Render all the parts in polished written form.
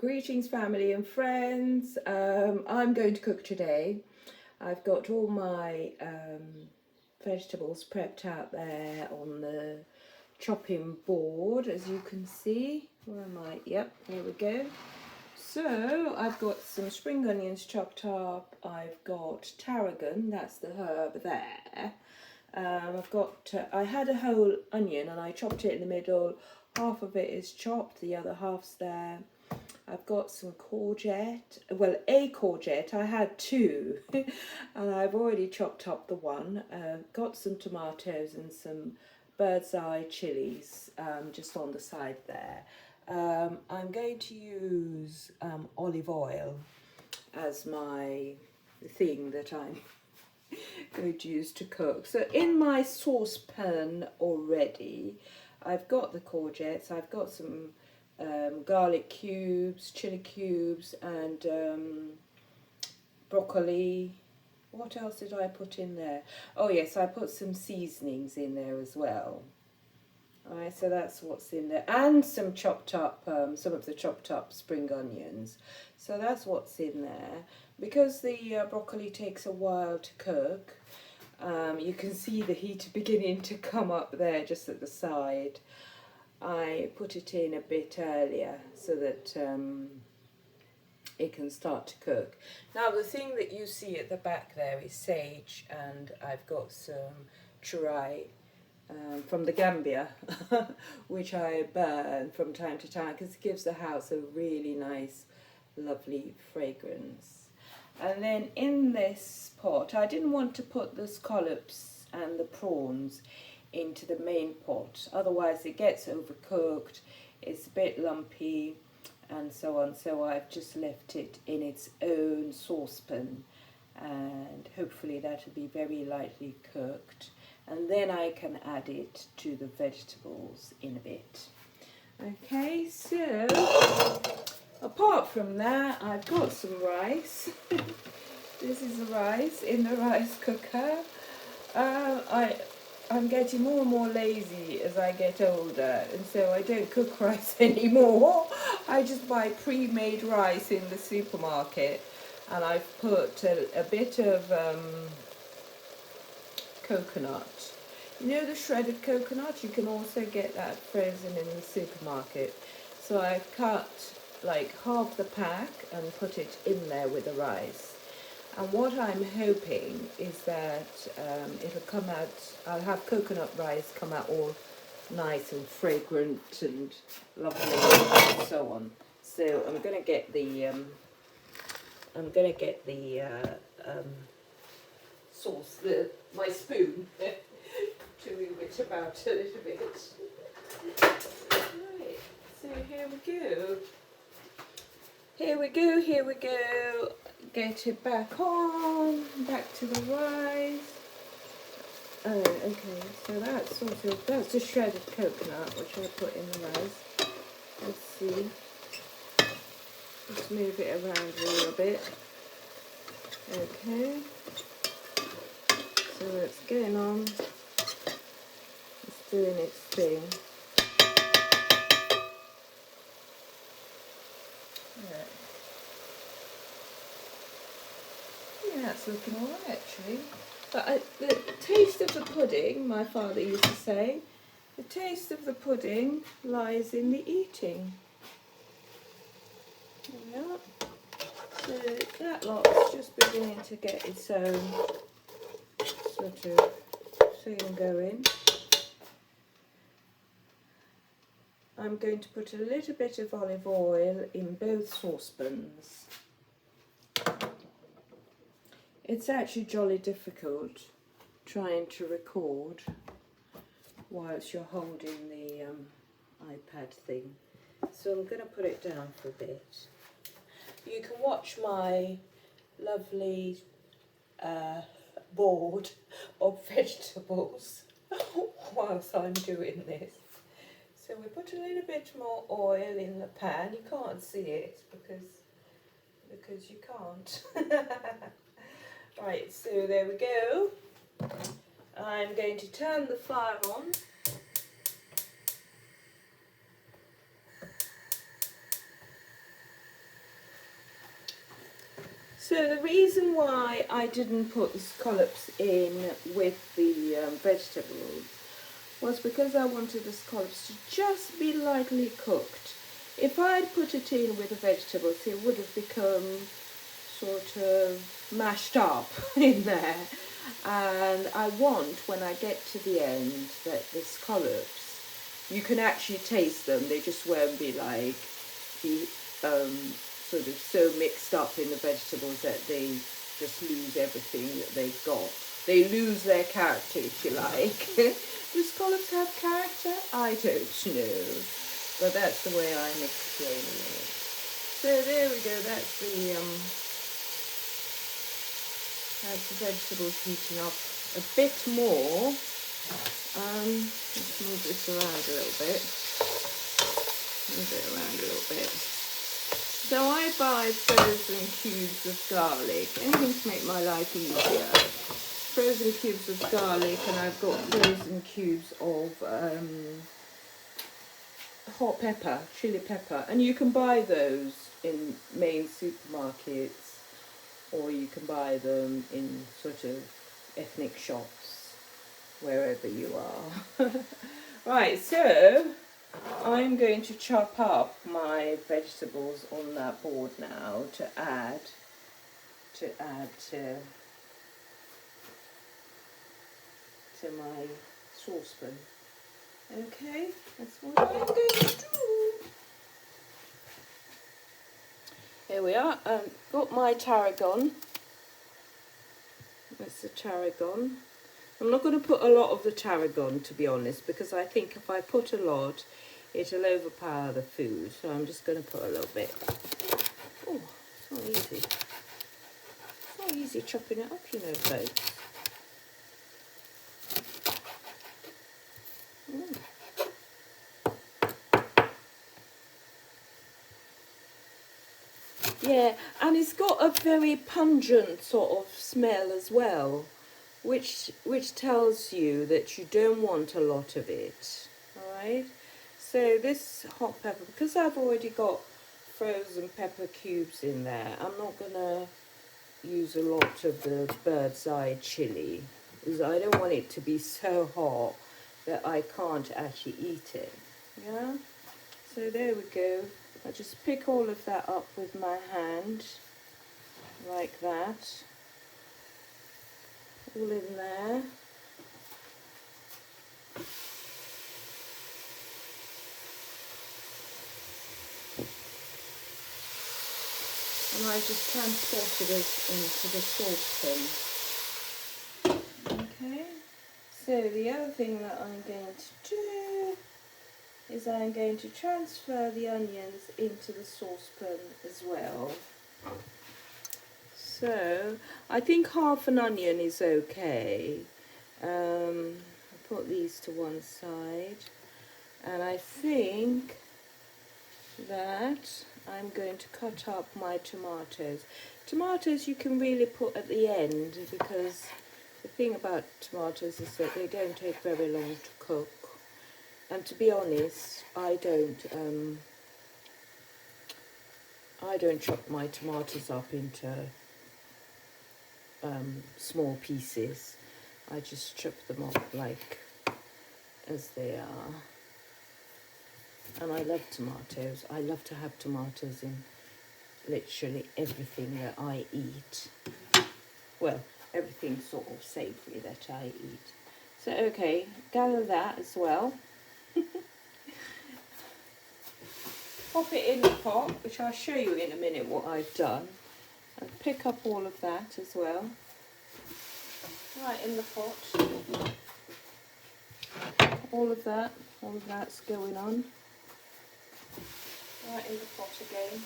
Greetings family and friends. I'm going to cook today. I've got all my vegetables prepped out there on the chopping board, as you can see. Where am I? Yep, here we go. So I've got some spring onions chopped up. I've got tarragon, that's the herb there. I had a whole onion and I chopped it in the middle. Half of it is chopped, the other half's there. I've got some courgette, well, a courgette. I had two and I've already chopped up the one. Got some tomatoes and some bird's eye chilies just on the side there. I'm going to use olive oil as my thing that I'm going to use to cook. So in my saucepan already, I've got the courgettes, I've got some garlic cubes, chili cubes, and broccoli. What else did I put in there? Oh yes, I put some seasonings in there as well. Alright, so that's what's in there, and some chopped up, some of the chopped up spring onions. So that's what's in there. Because the broccoli takes a while to cook, you can see the heat beginning to come up there just at the side. I put it in a bit earlier so that it can start to cook. Now the thing that you see at the back there is sage, and I've got some churai from the Gambia which I burn from time to time because it gives the house a really nice lovely fragrance. And then in this pot, I didn't want to put the scallops and the prawns into the main pot, otherwise it gets overcooked, it's a bit lumpy and so on, so I've just left it in its own saucepan, and hopefully that will be very lightly cooked, and then I can add it to the vegetables in a bit. Okay, so apart from that, I've got some rice. This is the rice in the rice cooker. I'm getting more and more lazy as I get older, and so I don't cook rice anymore. I just buy pre-made rice in the supermarket, and I've put a bit of coconut. You know the shredded coconut? You can also get that frozen in the supermarket. So I've cut like half the pack and put it in there with the rice. And what I'm hoping is that it'll come out, I'll have coconut rice come out all nice and fragrant and lovely and so on. So I'm going to get the sauce, my spoon, to move it about a little bit. Right, so here we go. Here we go. Get it back on, back to the rice. Oh, okay, so that's the shredded coconut, which I put in the rice. Let's see. Let's move it around a little bit. Okay. So it's getting on. It's doing its thing. Yeah, it's looking alright actually. But the taste of the pudding, my father used to say, the taste of the pudding lies in the eating. Yeah. So that lot's just beginning to get its own sort of thing going. I'm going to put a little bit of olive oil in both saucepans. It's actually jolly difficult trying to record whilst you're holding the iPad thing. So I'm going to put it down for a bit. You can watch my lovely board of vegetables whilst I'm doing this. So we put a little bit more oil in the pan. You can't see it because you can't. Right, so there we go. I'm going to turn the fire on. So the reason why I didn't put the scallops in with the vegetables was because I wanted the scallops to just be lightly cooked. If I'd put it in with the vegetables, it would have become sort of mashed up in there. And I want, when I get to the end, that the scallops, you can actually taste them. They just won't be like the sort of so mixed up in the vegetables that they just lose everything that they've got. They lose their character, if you like. Do scallops have character? I don't know. But that's the way I'm explaining it. So there we go, that's the vegetables heating up a bit more. Let's move this around a little bit. Move it around a little bit. So I buy frozen cubes of garlic, anything to make my life easier. Frozen cubes of garlic, and I've got frozen cubes of hot pepper, chili pepper, and you can buy those in main supermarkets, or you can buy them in sort of ethnic shops, wherever you are. Right, so I'm going to chop up my vegetables on that board now to add to my saucepan. Okay, that's what I'm going to do. Here we are. Got my tarragon. That's the tarragon. I'm not going to put a lot of the tarragon, to be honest, because I think if I put a lot, it'll overpower the food. So I'm just going to put a little bit. Oh, it's not easy. It's not easy chopping it up, you know, folks. Yeah, and it's got a very pungent sort of smell as well, which tells you that you don't want a lot of it. All right. So this hot pepper, because I've already got frozen pepper cubes in there, I'm not gonna use a lot of the bird's eye chili, because I don't want it to be so hot that I can't actually eat it. Yeah. So there we go. I just pick all of that up with my hand, like that, all in there. And I just transported it into the saucepan. Okay, so the other thing that I'm going to do is I'm going to transfer the onions into the saucepan as well. So I think half an onion is okay. I'll put these to one side, and I think that I'm going to cut up my tomatoes. Tomatoes you can really put at the end, because the thing about tomatoes is that they don't take very long to cook. And to be honest, I don't chop my tomatoes up into small pieces. I just chop them up like as they are. And I love tomatoes. I love to have tomatoes in literally everything that I eat. Well, everything sort of savoury that I eat. So okay, gather that as well. Pop it in the pot, which I'll show you in a minute what I've done. And pick up all of that as well. Right in the pot. All of that's going on. Right in the pot again.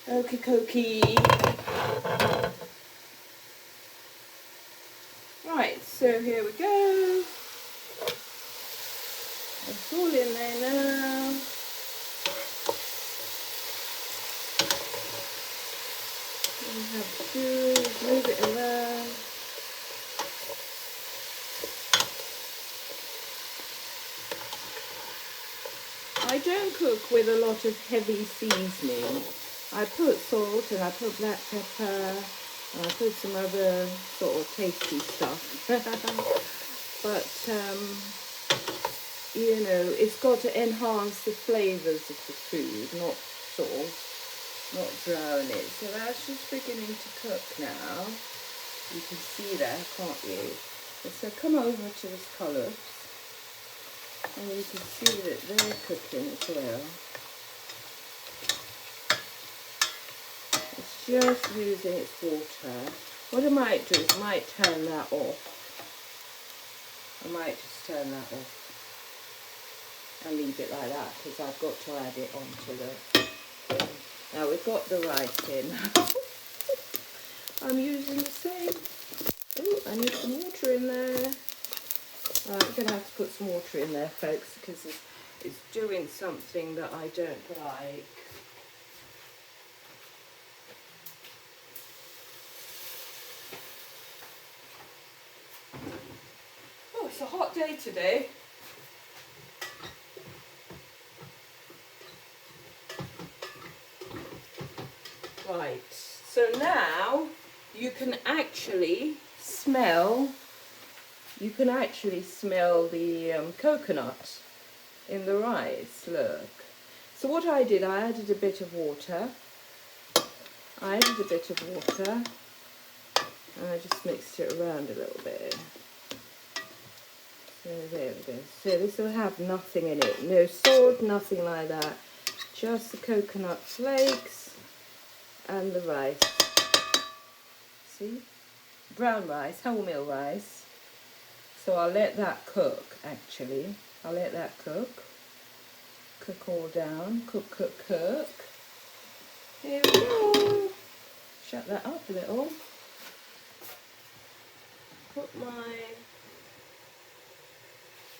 Okie dokie. Right, so here we go. It's all in there now. All you have to do is move it around. I don't cook with a lot of heavy seasoning I put salt and I put black pepper and I put some other sort of tasty stuff. But, you know, it's got to enhance the flavours of the food, not sort of, not drown it. So that's just beginning to cook now. You can see that, can't you? So come over to the scallops and you can see that they're cooking as well. It's just losing its water. What I might do is I might turn that off. I might just turn that off and leave it like that because I've got to add it onto the thing. Now we've got the rice in. I'm using the same. Oh, I need some water in there. I'm going to have to put some water in there, folks, because it's doing something that I don't like. Oh, it's a hot day today. Right, so now you can actually smell the coconut in the rice, look. So what I did, I added a bit of water. And I just mixed it around a little bit. So there we go. So this will have nothing in it, no salt, nothing like that. Just the coconut flakes and the rice. See? Brown rice, wholemeal rice. So I'll let that cook, actually. I'll let that cook. Cook all down. Cook. Here we go. Shut that up a little. Put my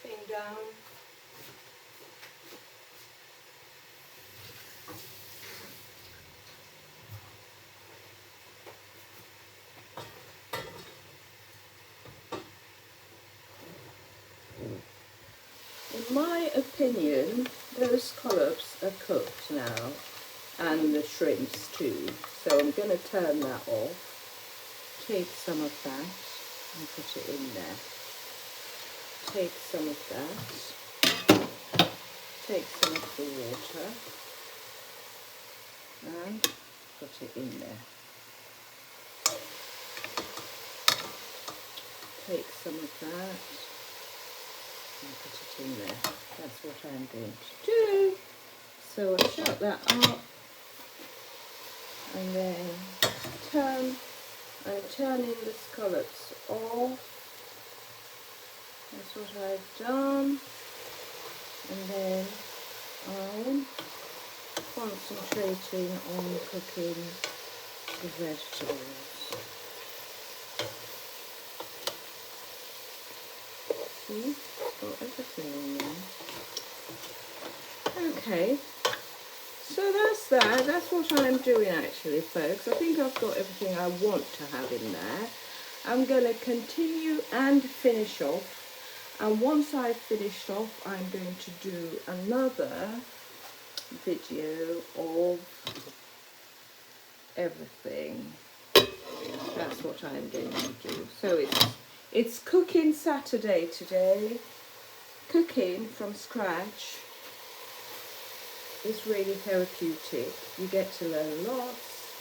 thing down. In my opinion, those scallops are cooked now, and the shrimps too. So I'm going to turn that off. Take some of that and put it in there. Take some of that. Take some of the water and put it in there. Take some of that and put it in there. That's what I'm going to do. So I shut that up and then I'm turning the scallops off. That's what I've done. And then I'm concentrating on cooking the vegetables. See? Got everything in there. Okay. So that's that. That's what I'm doing actually, folks. I think I've got everything I want to have in there. I'm going to continue and finish off. And once I've finished off, I'm going to do another video of everything. That's what I'm going to do. So it's Cooking Saturday today. Cooking from scratch is really therapeutic. You get to learn lots.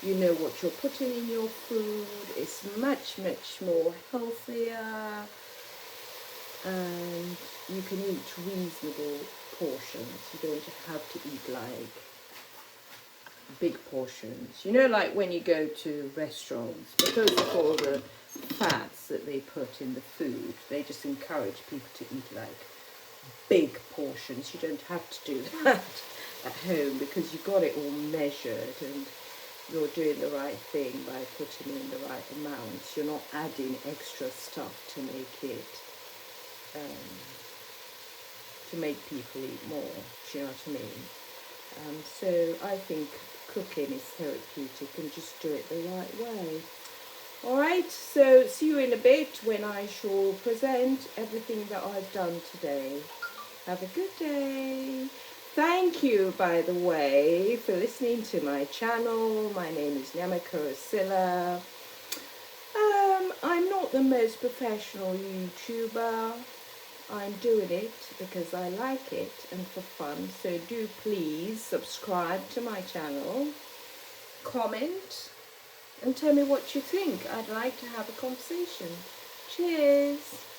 You know what you're putting in your food. It's much more healthier. And you can eat reasonable portions. You don't have to eat like big portions. You know, like when you go to restaurants, because of all the fats that they put in the food, they just encourage people to eat like big portions. You don't have to do that at home because you've got it all measured and you're doing the right thing by putting in the right amounts. You're not adding extra stuff to make it to make people eat more, do you know what I mean? So I think cooking is therapeutic and just do it the right way. Alright, so see you in a bit when I shall present everything that I've done today. Have a good day. Thank you, by the way, for listening to my channel. My name is Nyamaka Osilla. I'm not the most professional YouTuber. I'm doing it because I like it and for fun. So do please subscribe to my channel, comment, and tell me what you think. I'd like to have a conversation. Cheers!